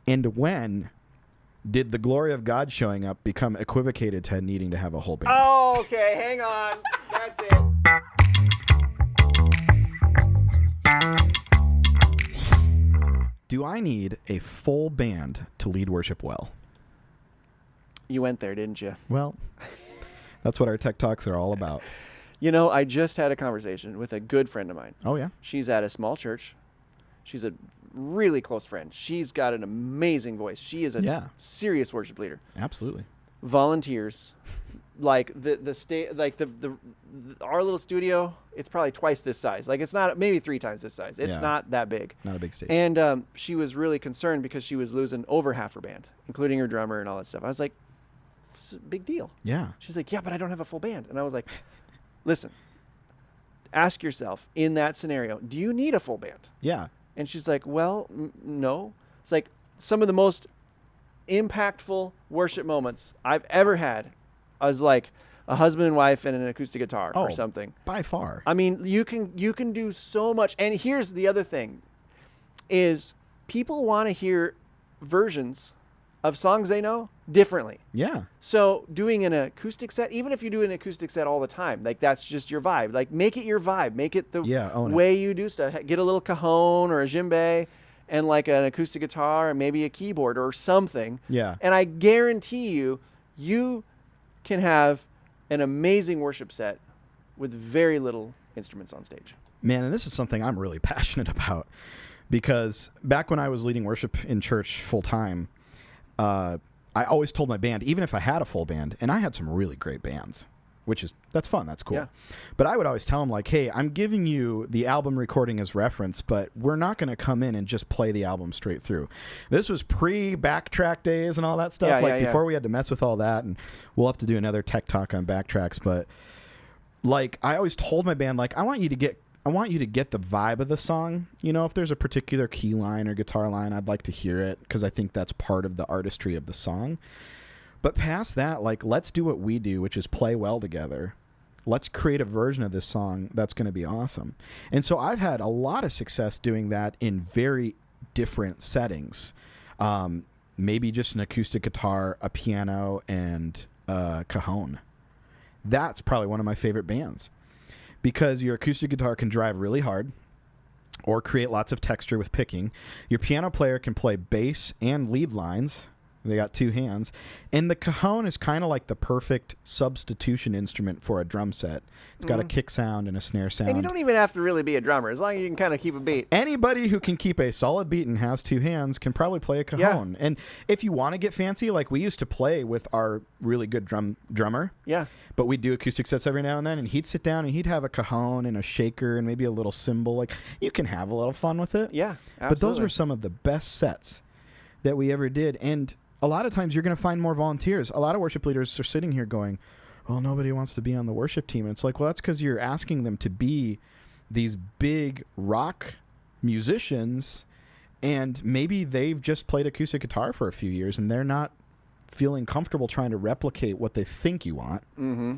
And when did the glory of God showing up become equivocated to needing to have a whole band? Oh, okay. Hang on. That's it. Do I need a full band to lead worship well? You went there, didn't you? Well, that's what our tech talks are all about. You know, I just had a conversation with a good friend of mine. Oh, yeah? She's at a small church. She's a really close friend. She's got an amazing voice. She is a serious worship leader. Absolutely. Volunteers, like our little studio. It's probably twice this size. Like it's not, maybe 3 times this size. It's not that big. Not a big stage. And she was really concerned because she was losing over half her band, including her drummer and all that stuff. I was like, it's a big deal. Yeah. She's like, yeah, but I don't have a full band. And I was like, listen, ask yourself in that scenario, do you need a full band? Yeah. And she's like, well, no. It's like some of the most impactful worship moments I've ever had was like a husband and wife and an acoustic guitar or something. By far. I mean, you can do so much. And here's the other thing is people want to hear versions of songs they know differently. Yeah. So doing an acoustic set, even if you do an acoustic set all the time, like that's just your vibe. Like make it your vibe. Make it the way you do stuff. Get a little cajon or a djembe and like an acoustic guitar and maybe a keyboard or something. Yeah. And I guarantee you can have an amazing worship set with very little instruments on stage. Man, and this is something I'm really passionate about because back when I was leading worship in church full time, I always told my band, even if I had a full band, and I had some really great bands, that's fun. That's cool. Yeah. But I would always tell them like, hey, I'm giving you the album recording as reference, but we're not going to come in and just play the album straight through. This was pre-backtrack days and all that stuff. Before we had to mess with all that, and we'll have to do another tech talk on backtracks. But like, I always told my band, like, I want you to get the vibe of the song. You know, if there's a particular key line or guitar line, I'd like to hear it because I think that's part of the artistry of the song. But past that, like, let's do what we do, which is play well together. Let's create a version of this song that's going to be awesome. And so I've had a lot of success doing that in very different settings. Maybe just an acoustic guitar, a piano, and a cajon. That's probably one of my favorite bands. Because your acoustic guitar can drive really hard or create lots of texture with picking. Your piano player can play bass and lead lines. They got 2 hands. And the cajon is kind of like the perfect substitution instrument for a drum set. It's got a kick sound and a snare sound. And you don't even have to really be a drummer, as long as you can kind of keep a beat. Anybody who can keep a solid beat and has 2 hands can probably play a cajon. Yeah. And if you want to get fancy, like we used to play with our really good drummer. Yeah. But we'd do acoustic sets every now and then, and he'd sit down and he'd have a cajon and a shaker and maybe a little cymbal. Like, you can have a little fun with it. Yeah, absolutely. But those were some of the best sets that we ever did. And a lot of times you're going to find more volunteers. A lot of worship leaders are sitting here going, well, nobody wants to be on the worship team. And it's like, well, that's because you're asking them to be these big rock musicians, and maybe they've just played acoustic guitar for a few years, and they're not feeling comfortable trying to replicate what they think you want. Mm-hmm.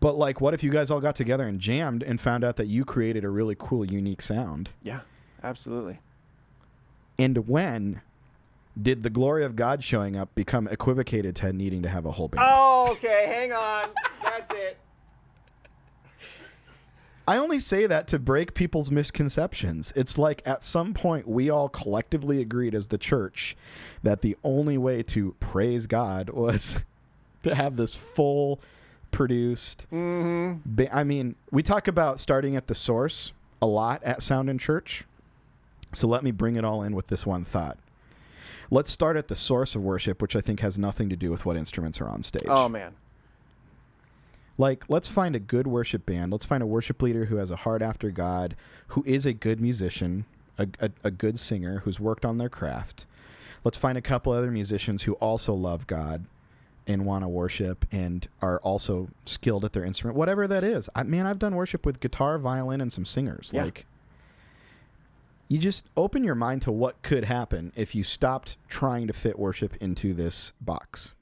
But, like, what if you guys all got together and jammed and found out that you created a really cool, unique sound? Yeah, absolutely. And when did the glory of God showing up become equivocated to needing to have a whole band? Oh, okay. Hang on. That's it. I only say that to break people's misconceptions. It's like at some point we all collectively agreed as the church that the only way to praise God was to have this full produced. Mm-hmm. I mean, we talk about starting at the source a lot at Sound in Church. So let me bring it all in with this one thought. Let's start at the source of worship, which I think has nothing to do with what instruments are on stage. Oh, man. Like, let's find a good worship band. Let's find a worship leader who has a heart after God, who is a good musician, a good singer, who's worked on their craft. Let's find a couple other musicians who also love God and want to worship and are also skilled at their instrument, whatever that is. I've done worship with guitar, violin, and some singers. Yeah. Like, you just open your mind to what could happen if you stopped trying to fit worship into this box.